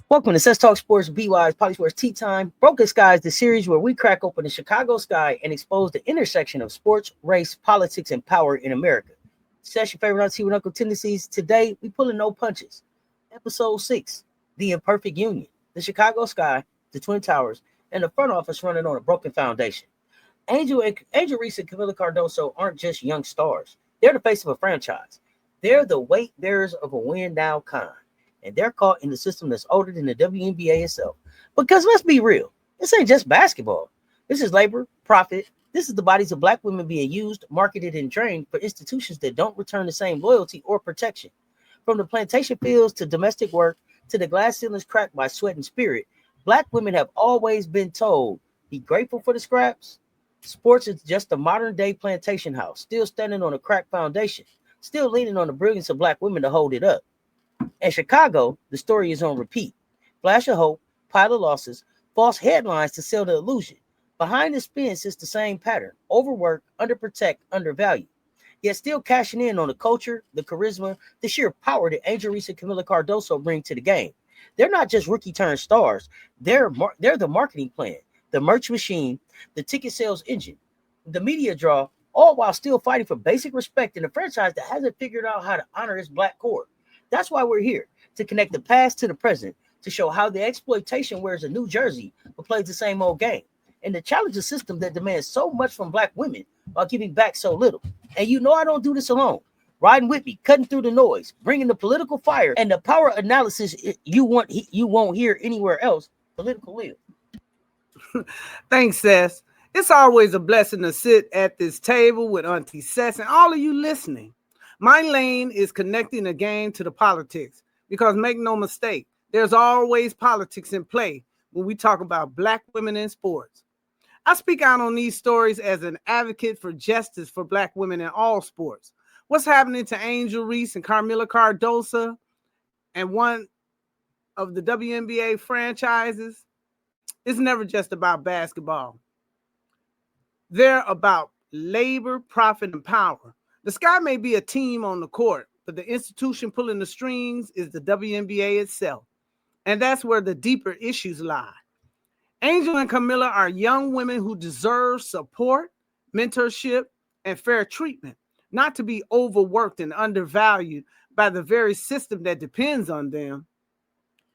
Welcome to Cess Talks Sports, BY's PoliSports Tea Time. Broken Sky is the series where we crack open the Chicago sky and expose the intersection of sports, race, politics, and power in America. Cess, your favorite Auntie with Uncle Tendencies. Today, we pulling no punches. Episode 6, The Imperfect Union. The Chicago sky, the Twin Towers, and the front office running on a broken foundation. Angel Reese and Kamilla Cardoso aren't just young stars. They're the face of a franchise. They're the weight bearers of a win-now con. And they're caught in the system that's older than the WNBA itself. Because let's be real, this ain't just basketball. This is labor, profit. This is the bodies of Black women being used, marketed, and trained for institutions that don't return the same loyalty or protection. From the plantation fields to domestic work to the glass ceilings cracked by sweat and spirit, Black women have always been told, be grateful for the scraps. Sports is just a modern-day plantation house, still standing on a cracked foundation, still leaning on the brilliance of Black women to hold it up. In Chicago, the story is on repeat. Flash of hope, pile of losses, false headlines to sell the illusion. Behind the spin sits the same pattern: overwork, underprotect, undervalue. Yet still cashing in on the culture, the charisma, the sheer power that Angel Reese and Kamilla Cardoso bring to the game. They're not just rookie turned stars. They're the marketing plan, the merch machine, the ticket sales engine, the media draw, all while still fighting for basic respect in a franchise that hasn't figured out how to honor its Black core. That's why we're here, to connect the past to the present, to show how the exploitation wears a new jersey but plays the same old game, and to challenge a system that demands so much from Black women while giving back so little. And you know I don't do this alone. Riding with me, cutting through the noise, bringing the political fire and the power analysis you won't hear anywhere else. Political Lil. Thanks, Cess. It's always a blessing to sit at this table with Auntie Cess and all of you listening. My lane is connecting the game to the politics because make no mistake, there's always politics in play when we talk about Black women in sports. I speak out on these stories as an advocate for justice for Black women in all sports. What's happening to Angel Reese and Kamilla Cardoso and one of the WNBA franchises is never just about basketball. They're about labor, profit, and power. The sky may be a team on the court, but the institution pulling the strings is the WNBA itself. And that's where the deeper issues lie. Angel and Kamilla are young women who deserve support, mentorship, and fair treatment, not to be overworked and undervalued by the very system that depends on them.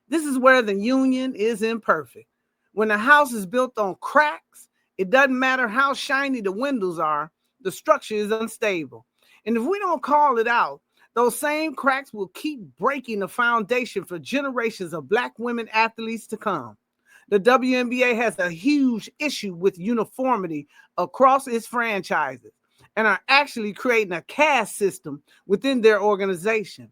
This is where the union is imperfect. When the house is built on cracks, it doesn't matter how shiny the windows are, the structure is unstable. And if we don't call it out, those same cracks will keep breaking the foundation for generations of Black women athletes to come. The WNBA has a huge issue with uniformity across its franchises and are actually creating a caste system within their organization.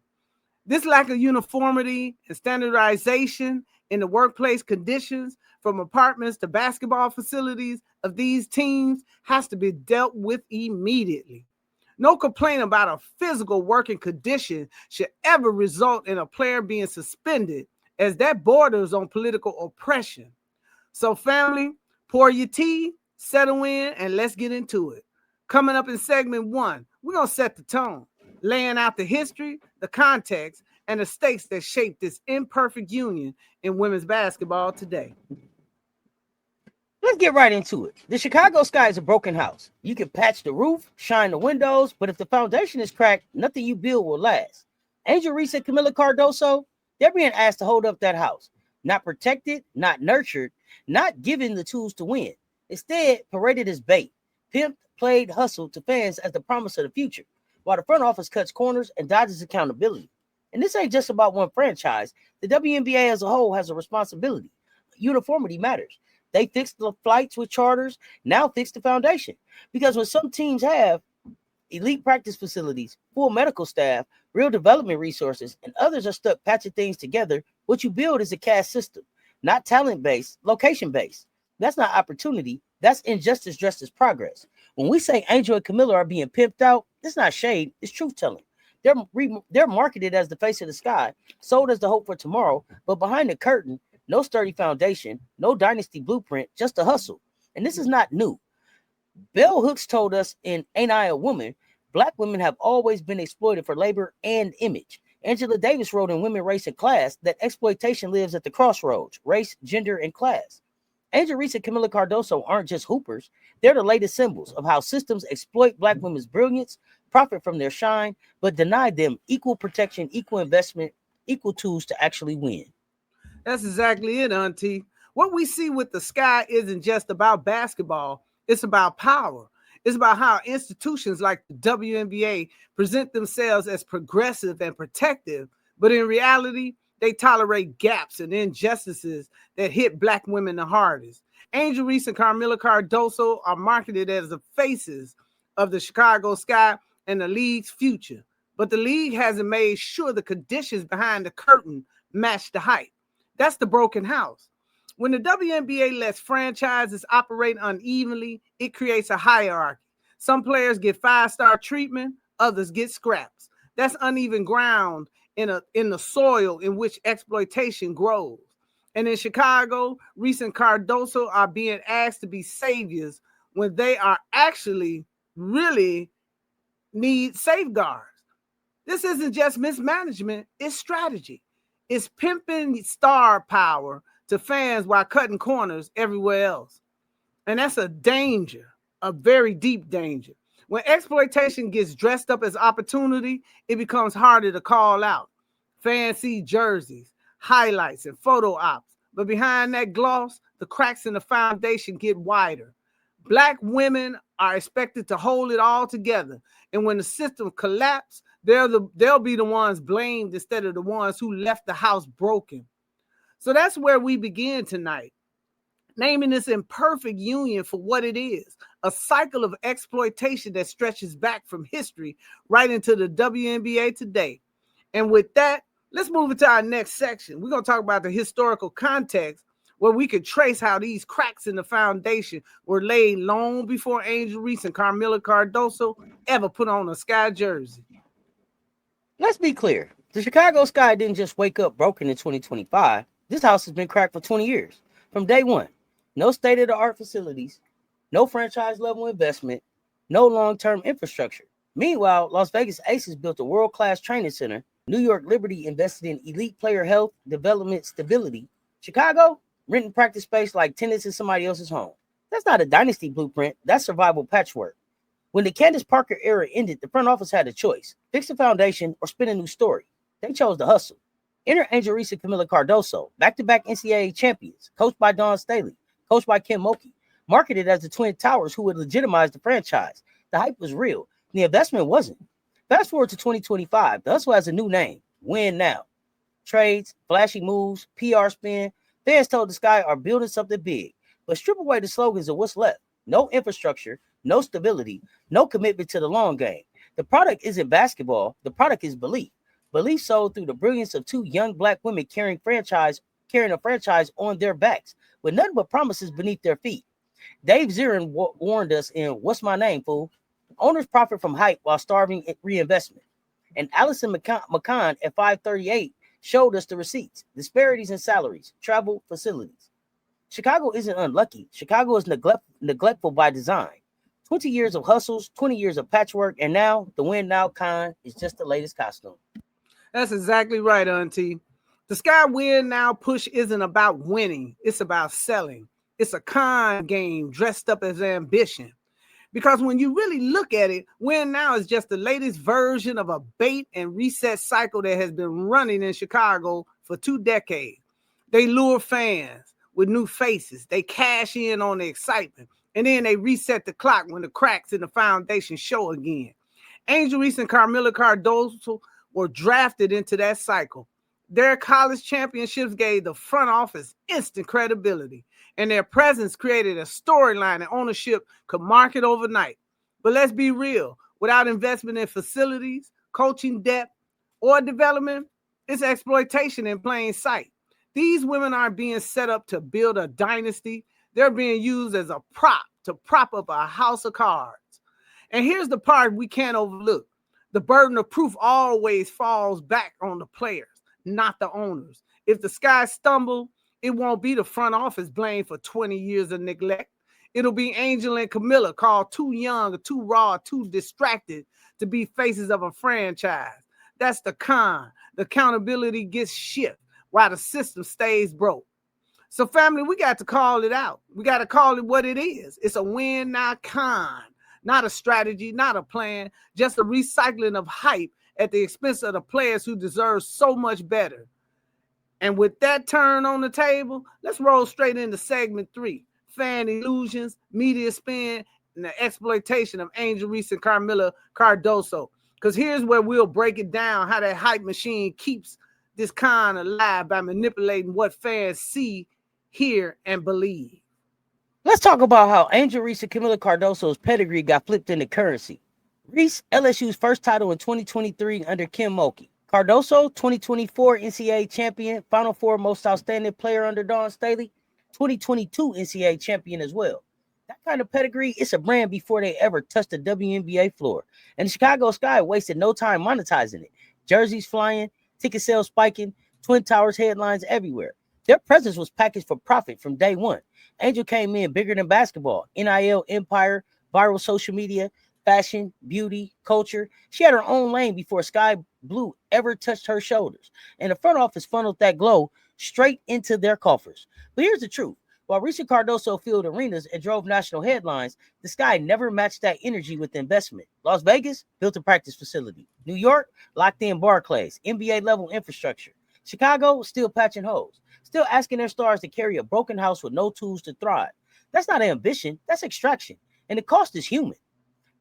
This lack of uniformity and standardization in the workplace conditions, from apartments to basketball facilities of these teams, has to be dealt with immediately. No complaint about a physical working condition should ever result in a player being suspended, as that borders on political oppression. So family, pour your tea, settle in, and let's get into it. Coming up in segment 1, we're going to set the tone, laying out the history, the context, and the stakes that shape this imperfect union in women's basketball today. Let's get right into it. The Chicago sky is a broken house. You can patch the roof, shine the windows, but if the foundation is cracked, nothing you build will last. Angel Reese and Kamilla Cardoso, they're being asked to hold up that house. Not protected, not nurtured, not given the tools to win. Instead, paraded as bait. Pimped, played, hustled to fans as the promise of the future, while the front office cuts corners and dodges accountability. And this ain't just about one franchise. The WNBA as a whole has a responsibility. Uniformity matters. They fixed the flights with charters, now fix the foundation. Because when some teams have elite practice facilities, full medical staff, real development resources, and others are stuck patching things together, what you build is a caste system, not talent-based, location-based. That's not opportunity. That's injustice dressed as progress. When we say Angel and Kamilla are being pimped out, it's not shade, it's truth-telling. They're marketed as the face of the sky, sold as the hope for tomorrow, but behind the curtain, no sturdy foundation, no dynasty blueprint, just a hustle. And this is not new. Bell Hooks told us in Ain't I a Woman, Black women have always been exploited for labor and image. Angela Davis wrote in Women, Race, and Class that exploitation lives at the crossroads, race, gender, and class. Angel Reese and Kamilla Cardoso aren't just hoopers. They're the latest symbols of how systems exploit Black women's brilliance, profit from their shine, but deny them equal protection, equal investment, equal tools to actually win. That's exactly it, Auntie. What we see with the Sky isn't just about basketball. It's about power. It's about how institutions like the WNBA present themselves as progressive and protective, but in reality, they tolerate gaps and injustices that hit Black women the hardest. Angel Reese and Kamilla Cardoso are marketed as the faces of the Chicago Sky and the league's future, but the league hasn't made sure the conditions behind the curtain match the hype. That's the broken house. When the WNBA lets franchises operate unevenly, it creates a hierarchy. Some players get 5-star treatment, others get scraps. That's uneven ground in the soil in which exploitation grows. And in Chicago, Reese and Cardoso are being asked to be saviors when they are actually really need safeguards. This isn't just mismanagement, it's strategy. It's pimping star power to fans while cutting corners everywhere else. And that's a danger, a very deep danger. When exploitation gets dressed up as opportunity, it becomes harder to call out. Fans see jerseys, highlights, and photo ops. But behind that gloss, the cracks in the foundation get wider. Black women are expected to hold it all together. And when the system collapses, they'll be the ones blamed instead of the ones who left the house broken. So that's where we begin tonight, naming this imperfect union for what it is, a cycle of exploitation that stretches back from history right into the WNBA today. And with that, let's move into our next section. We're going to talk about the historical context where we could trace how these cracks in the foundation were laid long before Angel Reese and Kamilla Cardoso ever put on a Sky jersey. Let's be clear. The Chicago Sky didn't just wake up broken in 2025. This house has been cracked for 20 years. From day one, no state-of-the-art facilities, no franchise-level investment, no long-term infrastructure. Meanwhile, Las Vegas Aces built a world-class training center. New York Liberty invested in elite player health, development, stability. Chicago, renting practice space like tenants in somebody else's home. That's not a dynasty blueprint. That's survival patchwork. When the Candace Parker era ended, the front office had a choice: fix the foundation or spin a new story. They chose to hustle. Enter Angel Reese and Kamilla Cardoso, back-to-back NCAA champions, coached by Dawn Staley, coached by Kim Mulkey, marketed as the Twin Towers who would legitimize the franchise. The hype was real. The investment wasn't. Fast forward to 2025, the hustle has a new name: Win Now. Trades, flashy moves, PR spin. Fans told the Sky are building something big, but strip away the slogans of what's left. No infrastructure, no stability, no commitment to the long game. The product isn't basketball. The product is belief. Belief sold through the brilliance of two young Black women carrying a franchise on their backs with nothing but promises beneath their feet. Dave Zirin warned us in What's My Name, Fool? Owners profit from hype while starving reinvestment. And Allison McCann at 538 showed us the receipts: disparities in salaries, travel, facilities. Chicago isn't unlucky. Chicago is neglectful by design. 20 years of hustles, 20 years of patchwork, and now the Win Now con is just the latest costume. That's exactly right, Auntie. The Sky Win Now push isn't about winning. It's about selling. It's a con game dressed up as ambition. Because when you really look at it, Win Now is just the latest version of a bait and reset cycle that has been running in Chicago for 2 decades. They lure fans with new faces. They cash in on the excitement. And then they reset the clock when the cracks in the foundation show again. Angel Reese and Kamilla Cardoso were drafted into that cycle. Their college championships gave the front office instant credibility, and their presence created a storyline that ownership could market overnight. But let's be real, without investment in facilities, coaching depth, or development, it's exploitation in plain sight. These women aren't being set up to build a dynasty. They're being used as a prop to prop up a house of cards. And here's the part we can't overlook. The burden of proof always falls back on the players, not the owners. If the Sky stumble, it won't be the front office blamed for 20 years of neglect. It'll be Angel and Kamilla, called too young, too raw, too distracted to be faces of a franchise. That's the con. The accountability gets shift while the system stays broke. So family, we got to call it out. We got to call it what it is. It's a win, not con, not a strategy, not a plan, just a recycling of hype at the expense of the players who deserve so much better. And with that turn on the table, let's roll straight into segment 3, fan illusions, media spin, and the exploitation of Angel Reese and Kamilla Cardoso. Because here's where we'll break it down, how that hype machine keeps this con alive by manipulating what fans see, hear, and believe. Let's talk about how Angel Reese and Kamilla Cardoso's pedigree got flipped into currency. Reese, LSU's first title in 2023 under Kim Mulkey. Cardoso, 2024 NCAA champion, Final Four most outstanding player under Dawn Staley, 2022 NCAA champion as well. That kind of pedigree, it's a brand before they ever touched the WNBA floor. And the Chicago Sky wasted no time monetizing it. Jerseys flying, ticket sales spiking, Twin Towers headlines everywhere. Their presence was packaged for profit from day one. Angel came in bigger than basketball, NIL empire, viral social media, fashion, beauty, culture. She had her own lane before Sky Blue ever touched her shoulders. And the front office funneled that glow straight into their coffers. But here's the truth. While Reese Cardoso filled arenas and drove national headlines, the Sky never matched that energy with investment. Las Vegas built a practice facility. New York locked in Barclays, NBA level infrastructure. Chicago still patching holes, still asking their stars to carry a broken house with no tools to thrive. That's not ambition, that's extraction. And the cost is human.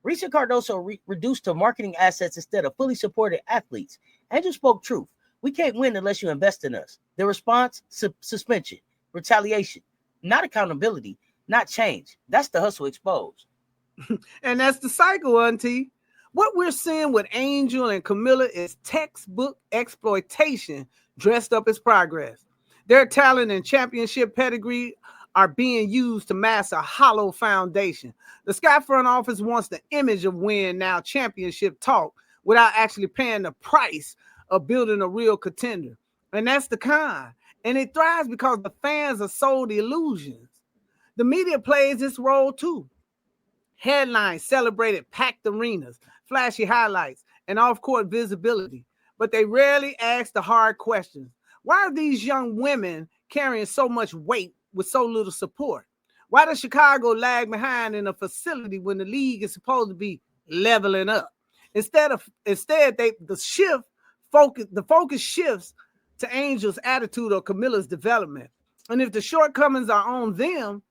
Reese Cardoso reduced to marketing assets instead of fully supported athletes. Angel spoke truth. We can't win unless you invest in us. The response, suspension, retaliation, not accountability, not change. That's the hustle exposed. And that's the cycle, Auntie. What we're seeing with Angel and Kamilla is textbook exploitation dressed up as progress. Their talent and championship pedigree are being used to mask a hollow foundation. The Sky front office wants the image of win now championship talk without actually paying the price of building a real contender. And that's the con. And it thrives because the fans are sold illusions. The media plays this role too. Headlines celebrated packed arenas, flashy highlights, and off-court visibility. But they rarely ask the hard questions. Why are these young women carrying so much weight with so little support? Why does Chicago lag behind in a facility when the league is supposed to be leveling up? Instead, the focus shifts to Angel's attitude or Kamilla's development. And if the shortcomings are on them,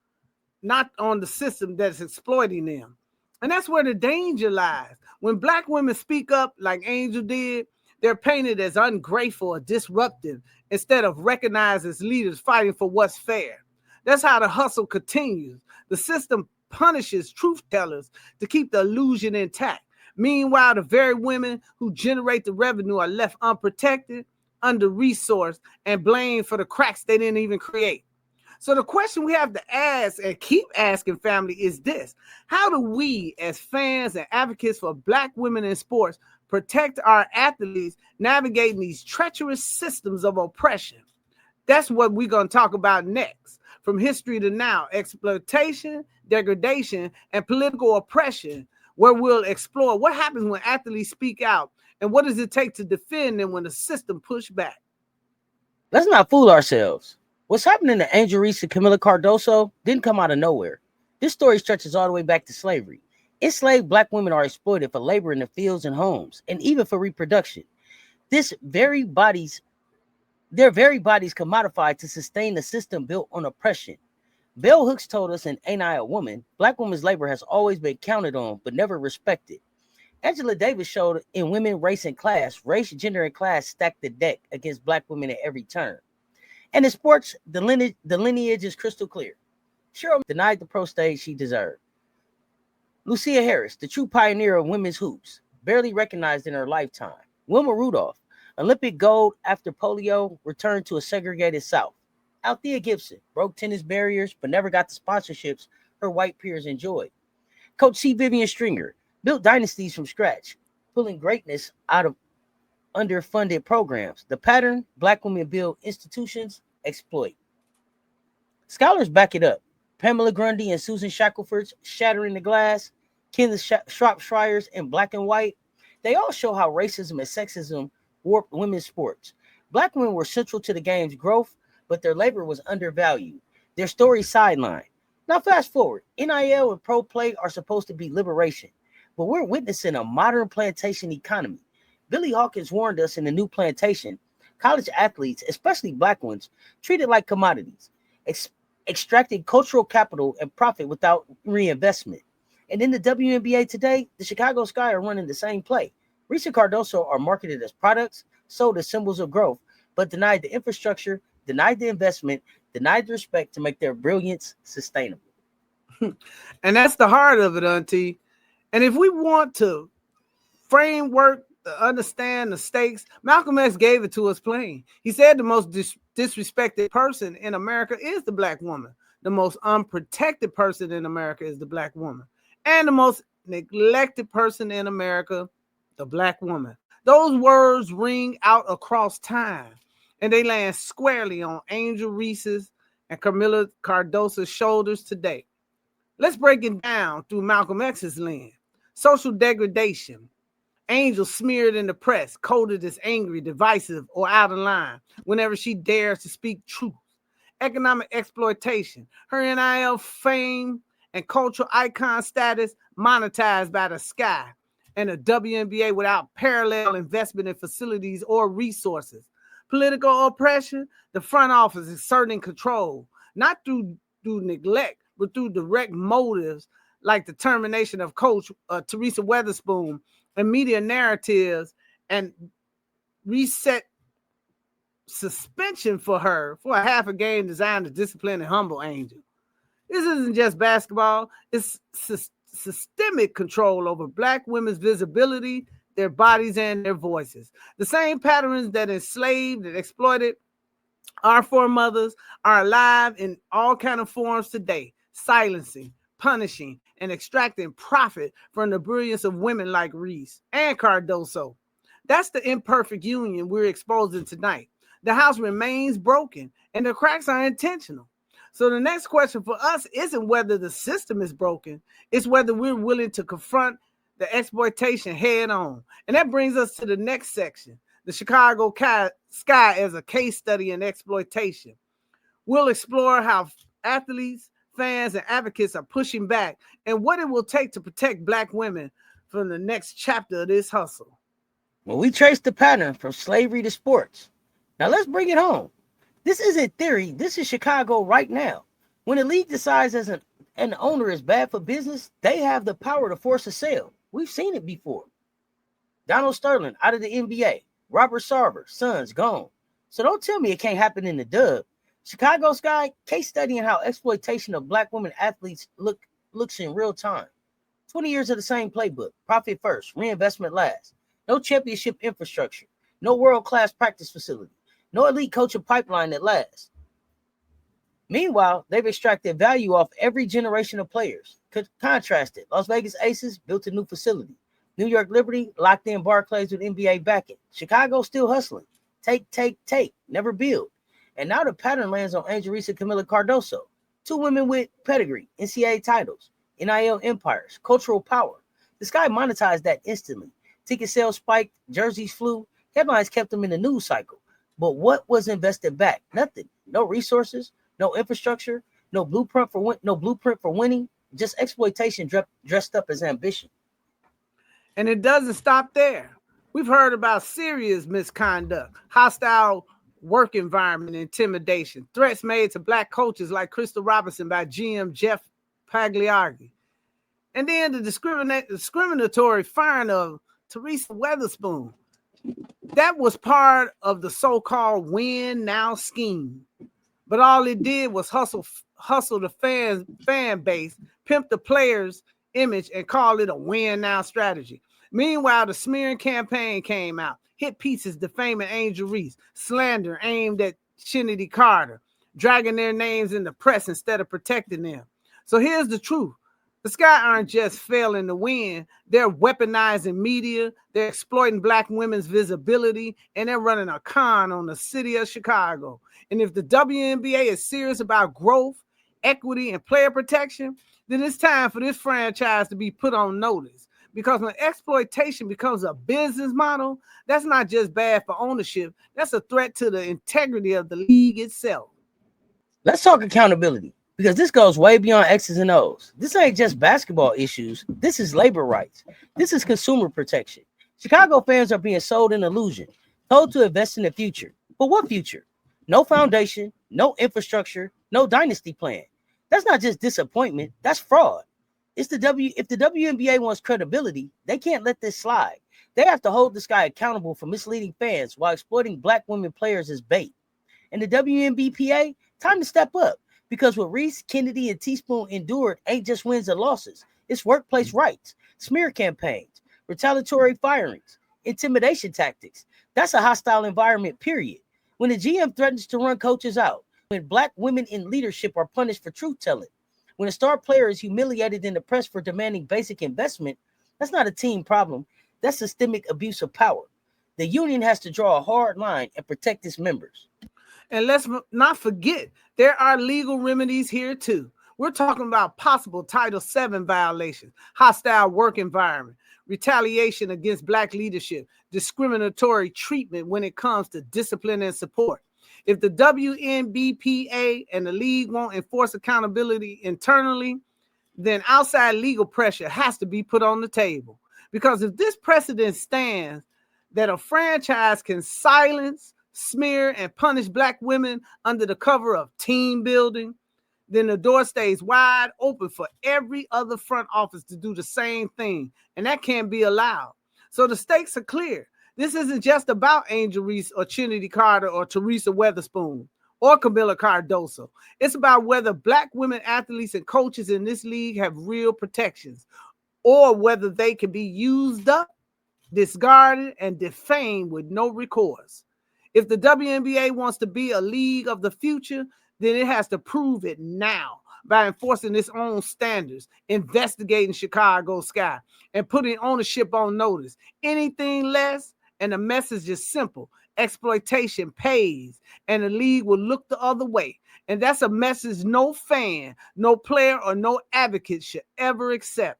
not on the system that's exploiting them. And that's where the danger lies. When Black women speak up like Angel did, they're painted as ungrateful or disruptive instead of recognized as leaders fighting for what's fair. That's how the hustle continues. The system punishes truth tellers to keep the illusion intact. Meanwhile, the very women who generate the revenue are left unprotected, under-resourced, and blamed for the cracks they didn't even create. So the question we have to ask and keep asking, family, is this. How do we, as fans and advocates for Black women in sports, protect our athletes navigating these treacherous systems of oppression? That's what we're going to talk about next. From history to now, exploitation, degradation, and political oppression, where we'll explore what happens when athletes speak out and what does it take to defend them when the system pushes back. Let's not fool ourselves. What's happening to Angel Reese and Kamilla Cardoso didn't come out of nowhere. This story stretches all the way back to slavery. Enslaved Black women are exploited for labor in the fields and homes, and even for reproduction. Their very bodies commodified to sustain the system built on oppression. Bell Hooks told us in Ain't I a Woman, Black women's labor has always been counted on, but never respected. Angela Davis showed in Women, Race, and Class, race, gender, and class stacked the deck against Black women at every turn. And in sports, the lineage is crystal clear. Cheryl denied the pro stage she deserved. Lucia Harris, the true pioneer of women's hoops, barely recognized in her lifetime. Wilma Rudolph, Olympic gold after polio, returned to a segregated South. Althea Gibson broke tennis barriers but never got the sponsorships her white peers enjoyed. Coach C. Vivian Stringer built dynasties from scratch, pulling greatness out of underfunded programs. The pattern: Black women build institutions, exploit. Scholars back it up. Pamela Grundy and Susan Shackelford's Shattering the Glass, Kenneth Shropshire's in Black and White, they all show how racism and sexism warped women's sports. Black women were central to the game's growth, but their labor was undervalued. Their story sidelined. Now fast forward, NIL and pro play are supposed to be liberation, but we're witnessing a modern plantation economy. Billy Hawkins warned us in The New Plantation, college athletes, especially black ones, treated like commodities, extracting cultural capital and profit without reinvestment. And in the WNBA today, the Chicago Sky are running the same play. Reese Cardoso are marketed as products, sold as symbols of growth, but denied the infrastructure, denied the investment, denied the respect to make their brilliance sustainable. And that's the heart of it, Auntie. And if we want to framework to understand the stakes, Malcolm X gave it to us plain. He said the most disrespected person in America is the black woman. The most unprotected person in America is the black woman. And the most neglected person in America, the black woman. Those words ring out across time, and they land squarely on Angel Reese's and Kamilla Cardoso's shoulders today. Let's break it down through Malcolm X's lens. Social degradation. Angel smeared in the press, coded as angry, divisive, or out of line whenever she dares to speak truth. Economic exploitation. Her NIL fame and cultural icon status monetized by the Sky and the WNBA without parallel investment in facilities or resources. Political oppression. The front office exerting control, not through neglect, but through direct motives like the termination of Coach Teresa Weatherspoon and media narratives and reset suspension for her for a half a game designed to discipline and humble Angel. This isn't just basketball. It's systemic control over black women's visibility, their bodies, and their voices. The same patterns that enslaved and exploited our foremothers are alive in all kinds of forms today, silencing, punishing, and extracting profit from the brilliance of women like Reese and Cardoso. That's the imperfect union we're exposing tonight. The house remains broken, and the cracks are intentional. So the next question for us isn't whether the system is broken, it's whether we're willing to confront the exploitation head on. And that brings us to the next section, the Chicago Sky as a case study in exploitation. We'll explore how athletes, fans, and advocates are pushing back and what it will take to protect black women from the next chapter of this hustle. Well, we trace the pattern from slavery to sports. Now let's bring it home. This isn't theory. This is Chicago right now. When a league decides as an owner is bad for business, they have the power to force a sale. We've seen it before. Donald Sterling out of the NBA. Robert Sarver, Suns, gone. So don't tell me it can't happen in the dub. Chicago Sky, case studying how exploitation of black women athletes looks in real time. 20 years of the same playbook. Profit first, reinvestment last. No championship infrastructure. No world-class practice facility. No elite coaching pipeline that lasts. Meanwhile, they've extracted value off every generation of players. Contrasted, Las Vegas Aces built a new facility. New York Liberty locked in Barclays with NBA backing. Chicago still hustling. Take, never build. And now the pattern lands on Angel Reese and Kamilla Cardoso. Two women with pedigree, NCAA titles, NIL empires, cultural power. The Sky monetized that instantly. Ticket sales spiked, jerseys flew, headlines kept them in the news cycle. But what was invested back? Nothing. No resources, no infrastructure, no blueprint for winning, just exploitation dressed up as ambition. And it doesn't stop there. We've heard about serious misconduct, hostile work environment, intimidation, threats made to black coaches like Crystal Robinson by GM Jeff Pagliari. And then the discriminatory firing of Teresa Weatherspoon. That was part of the so-called win now scheme. But all it did was hustle the fan base, pimp the players' image, and call it a win now strategy. Meanwhile, the smearing campaign came out. Hit pieces defaming Angel Reese, slander aimed at Shinity Carter, dragging their names in the press instead of protecting them. So here's the truth. The Sky aren't just failing to win. They're weaponizing media. They're exploiting black women's visibility, and they're running a con on the city of Chicago. And if the WNBA is serious about growth, equity, and player protection, then it's time for this franchise to be put on notice. Because when exploitation becomes a business model, that's not just bad for ownership. That's a threat to the integrity of the league itself. Let's talk accountability, because this goes way beyond X's and O's. This ain't just basketball issues. This is labor rights. This is consumer protection. Chicago fans are being sold an illusion, told to invest in the future. But what future? No foundation, no infrastructure, no dynasty plan. That's not just disappointment. That's fraud. If the WNBA wants credibility, they can't let this slide. They have to hold this guy accountable for misleading fans while exploiting black women players as bait. And the WNBPA, time to step up, because what Reese, Kennedy, and Teaspoon endured ain't just wins and losses. It's workplace rights, smear campaigns, retaliatory firings, intimidation tactics. That's a hostile environment, period. When the GM threatens to run coaches out, when black women in leadership are punished for truth telling, when a star player is humiliated in the press for demanding basic investment, that's not a team problem. That's systemic abuse of power. The union has to draw a hard line and protect its members. And let's not forget, there are legal remedies here too. We're talking about possible Title VII violations, hostile work environment, retaliation against black leadership, discriminatory treatment when it comes to discipline and support. If the WNBPA and the league won't enforce accountability internally, then outside legal pressure has to be put on the table. Because if this precedent stands that a franchise can silence, smear, and punish black women under the cover of team building, then the door stays wide open for every other front office to do the same thing. And that can't be allowed. So the stakes are clear. This isn't just about Angel Reese or Trinity Carter or Teresa Weatherspoon or Kamilla Cardoso. It's about whether black women athletes and coaches in this league have real protections, or whether they can be used up, discarded, and defamed with no recourse. If the WNBA wants to be a league of the future, then it has to prove it now by enforcing its own standards, investigating Chicago Sky, and putting ownership on notice. Anything less, and the message is simple: exploitation pays, and the league will look the other way. And that's a message no fan, no player, or no advocate should ever accept.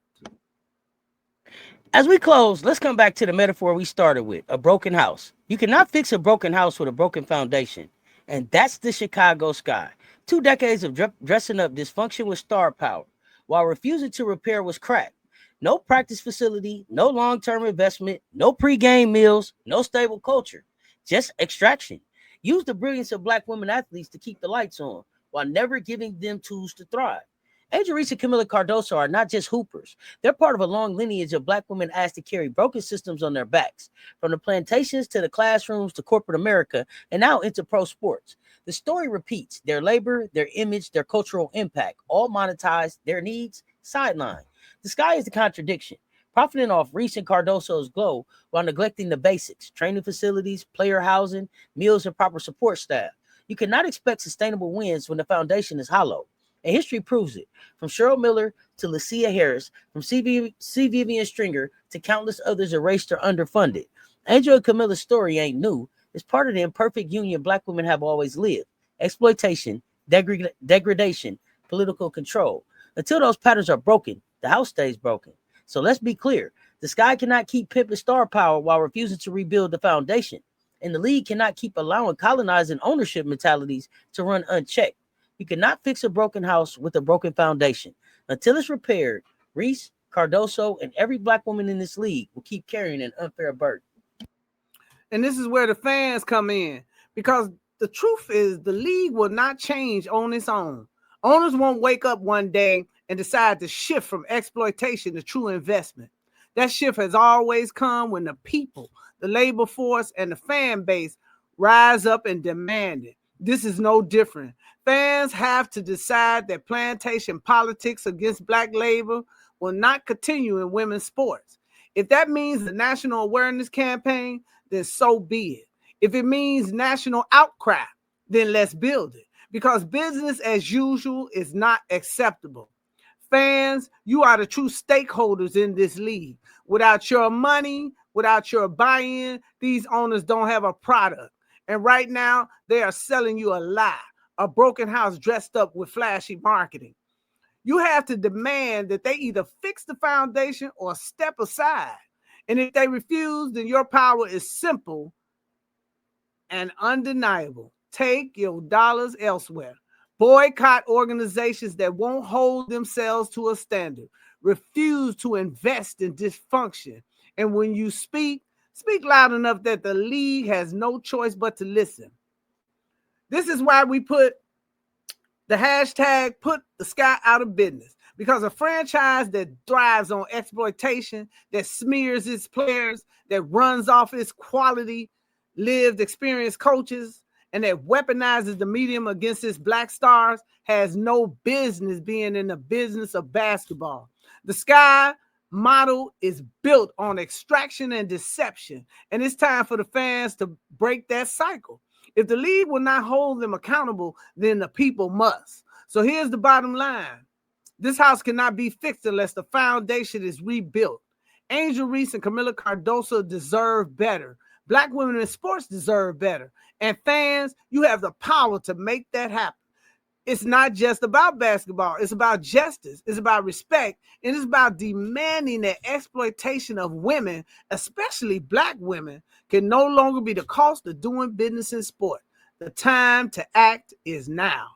As we close, let's come back to the metaphor we started with, a broken house. You cannot fix a broken house with a broken foundation. And that's the Chicago Sky. 2 decades of dressing up dysfunction with star power, while refusing to repair was cracked. No practice facility, no long-term investment, no pre-game meals, no stable culture, just extraction. Use the brilliance of black women athletes to keep the lights on, while never giving them tools to thrive. Angel Reese and Kamilla Cardoso are not just hoopers. They're part of a long lineage of black women asked to carry broken systems on their backs, from the plantations to the classrooms to corporate America, and now into pro sports. The story repeats: their labor, their image, their cultural impact, all monetized, their needs sidelined. The Sky is the contradiction, profiting off Reese and Cardoso's glow while neglecting the basics: training facilities, player housing, meals, and proper support staff. You cannot expect sustainable wins when the foundation is hollow. And history proves it. From Cheryl Miller to Lacia Harris, from C. Vivian Stringer to countless others erased or underfunded. Angel and Kamilla's story ain't new. It's part of the imperfect union black women have always lived: exploitation, degradation, political control. Until those patterns are broken, the house stays broken. So let's be clear. The Sky cannot keep pimping star power while refusing to rebuild the foundation. And the league cannot keep allowing colonizing ownership mentalities to run unchecked. You cannot fix a broken house with a broken foundation. Until it's repaired, Reese, Cardoso, and every black woman in this league will keep carrying an unfair burden. And this is where the fans come in, because the truth is the league will not change on its own. Owners won't wake up one day and decide to shift from exploitation to true investment. That shift has always come when the people, the labor force, and the fan base rise up and demand it. This is no different. Fans have to decide that plantation politics against black labor will not continue in women's sports. If that means the national awareness campaign, then so be it. If it means national outcry, then let's build it. Because business as usual is not acceptable. Fans, you are the true stakeholders in this league. Without your money, without your buy-in, these owners don't have a product. And right now, they are selling you a lie, a broken house dressed up with flashy marketing. You have to demand that they either fix the foundation or step aside. And if they refuse, then your power is simple and undeniable. Take your dollars elsewhere. Boycott organizations that won't hold themselves to a standard. Refuse to invest in dysfunction. And when you speak loud enough that the league has no choice but to listen. This is why we put the hashtag put the sky out of business, because a franchise that thrives on exploitation, that smears its players, that runs off its quality, lived, experienced coaches, and that weaponizes the medium against its black stars has no business being in the business of basketball. The Sky model is built on extraction and deception, and it's time for the fans to break that cycle. If the league will not hold them accountable, then the people must. So here's the bottom line. This house cannot be fixed unless the foundation is rebuilt. Angel Reese and Kamilla Cardoso deserve better. Black women in sports deserve better. And fans, you have the power to make that happen. It's not just about basketball. It's about justice. It's about respect. And it's about demanding that exploitation of women, especially black women, can no longer be the cost of doing business in sport. The time to act is now.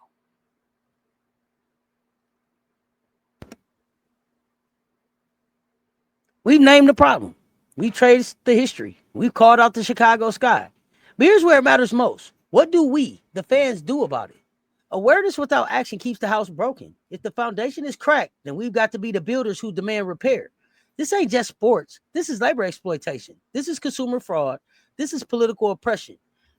We've named the problem. We've traced the history. We've called out the Chicago Sky. But here's where it matters most. What do we, the fans, do about it? Awareness without action keeps the house broken. If the foundation is cracked, then we've got to be the builders who demand repair. This ain't just sports. This is labor exploitation. This is consumer fraud. This is political oppression.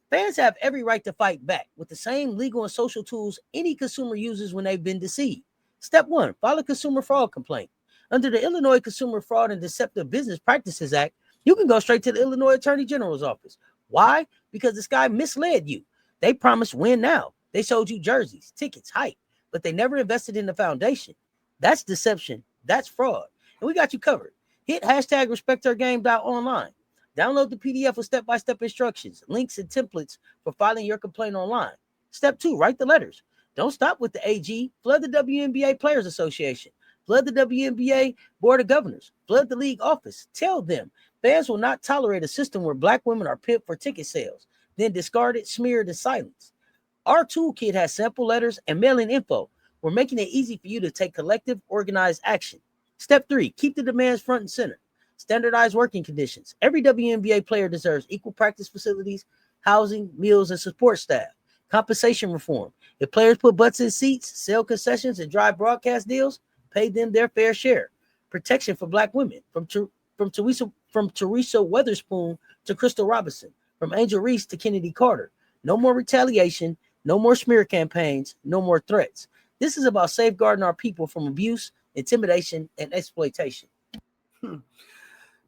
Fans have every right to fight back with the same legal and social tools any consumer uses when they've been deceived. Step 1, file a consumer fraud complaint. Under the Illinois Consumer Fraud and Deceptive Business Practices Act, you can go straight to the Illinois Attorney General's office. Why? Because this guy misled you. They promised win now. They sold you jerseys, tickets, hype, but they never invested in the foundation. That's deception. That's fraud. And we got you covered. Hit hashtag RespectHerGame.online. Download the PDF with step-by-step instructions, links, and templates for filing your complaint online. Step 2, write the letters. Don't stop with the AG. Flood the WNBA Players Association. Flood the WNBA Board of Governors. Flood the league office. Tell them fans will not tolerate a system where black women are pimped for ticket sales, then discarded, smeared, and silenced. Our toolkit has sample letters and mailing info. We're making it easy for you to take collective, organized action. Step 3, keep the demands front and center. Standardized working conditions. Every WNBA player deserves equal practice facilities, housing, meals, and support staff. Compensation reform. If players put butts in seats, sell concessions, and drive broadcast deals, pay them their fair share. Protection for black women. From Teresa Weatherspoon to Crystal Robinson. From Angel Reese to Kennedy Carter. No more retaliation. No more smear campaigns, no more threats. This is about safeguarding our people from abuse, intimidation, and exploitation.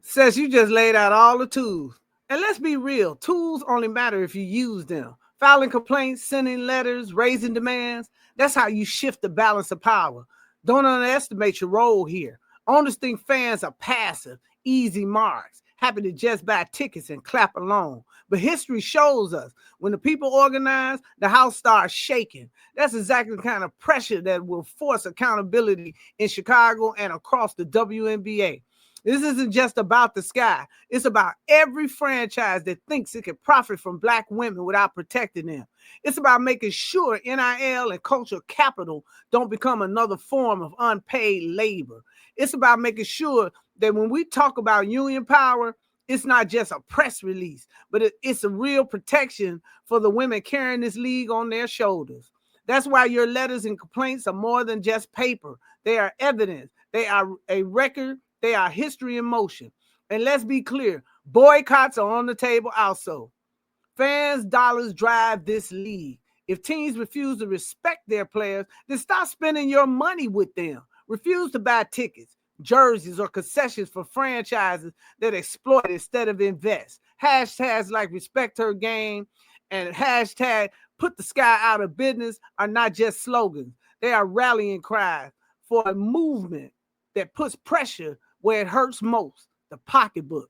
Cess, you just laid out all the tools. And let's be real, tools only matter if you use them. Filing complaints, sending letters, raising demands, that's how you shift the balance of power. Don't underestimate your role here. Owners think fans are passive, easy marks, happy to just buy tickets and clap along. But history shows us when the people organize, the house starts shaking. That's exactly the kind of pressure that will force accountability in Chicago and across the WNBA. This isn't just about the Sky. It's about every franchise that thinks it can profit from black women without protecting them. It's about making sure NIL and cultural capital don't become another form of unpaid labor. It's about making sure that when we talk about union power, it's not just a press release, but it's a real protection for the women carrying this league on their shoulders. That's why your letters and complaints are more than just paper. They are evidence. They are a record. They are history in motion. And let's be clear, boycotts are on the table also. Fans' dollars drive this league. If teams refuse to respect their players, then stop spending your money with them. Refuse to buy tickets, jerseys, or concessions for franchises that exploit instead of invest. Hashtags like Respect Her Game and hashtag Put the Sky Out of Business are not just slogans. They are rallying cries for a movement that puts pressure where it hurts most, the pocketbook.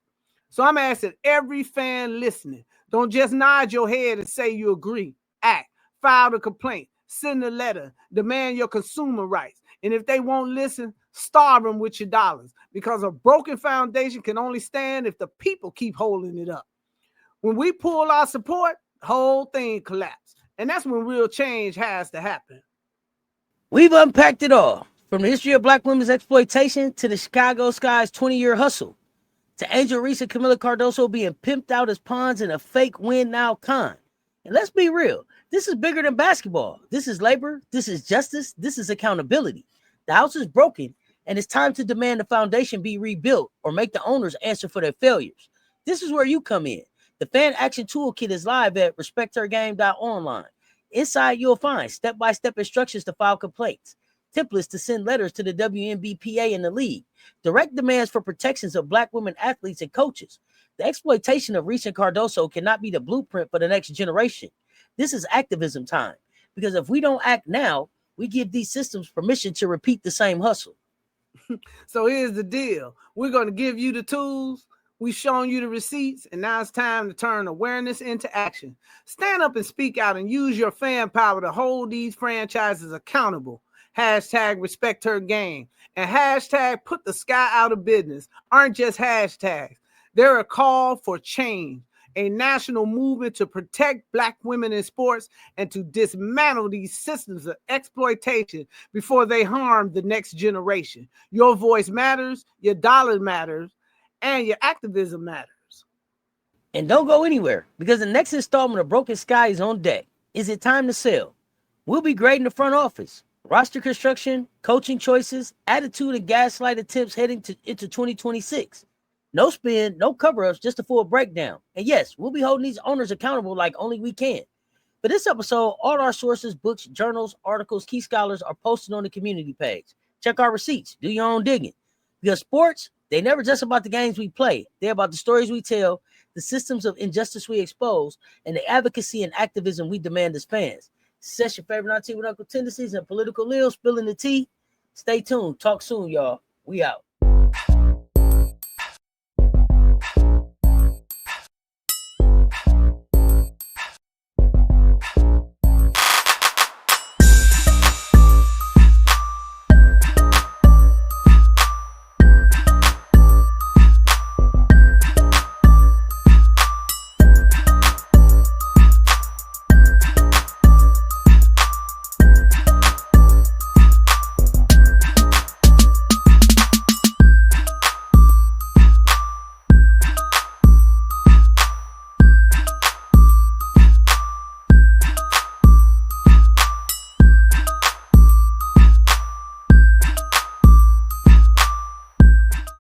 So I'm asking every fan listening, don't just nod your head and say you agree. Act, file a complaint, send a letter, demand your consumer rights. And if they won't listen, starve them with your dollars, because a broken foundation can only stand if the people keep holding it up. When we pull our support, the whole thing collapses. And that's when real change has to happen. We've unpacked it all, from the history of Black women's exploitation to the Chicago Sky's 20-year hustle, to Angel Reese and Kamilla Cardoso being pimped out as pawns in a fake win now con. And let's be real, this is bigger than basketball. This is labor, this is justice, this is accountability. The house is broken, and it's time to demand the foundation be rebuilt or make the owners answer for their failures. This is where you come in. The Fan Action Toolkit is live at RespectHerGame.online. Inside, you'll find step-by-step instructions to file complaints, templates to send letters to the WNBA and the league, direct demands for protections of Black women athletes and coaches. The exploitation of Reese and Cardoso cannot be the blueprint for the next generation. This is activism time, because if we don't act now, we give these systems permission to repeat the same hustle. So here's the deal. We're going to give you the tools. We've shown you the receipts, and now it's time to turn awareness into action. Stand up and speak out and use your fan power to hold these franchises accountable. Hashtag respect her game and hashtag put the sky out of business aren't just hashtags. They're a call for change, a national movement to protect Black women in sports and to dismantle these systems of exploitation before they harm the next generation. Your voice matters, your dollar matters, and your activism matters. And don't go anywhere, because the next installment of Broken Sky is on deck. Is it time to sell? We'll be grading the front office, roster construction, coaching choices, attitude and gaslight attempts heading into 2026. No spin, no cover-ups, just a full breakdown. And yes, we'll be holding these owners accountable like only we can. For this episode, all our sources, books, journals, articles, key scholars are posted on the community page. Check our receipts. Do your own digging. Because sports, they never just about the games we play. They're about the stories we tell, the systems of injustice we expose, and the advocacy and activism we demand as fans. Cess, your favorite Auntie with Uncle Tendencies and Political Lil spilling the tea. Stay tuned. Talk soon, y'all. We out.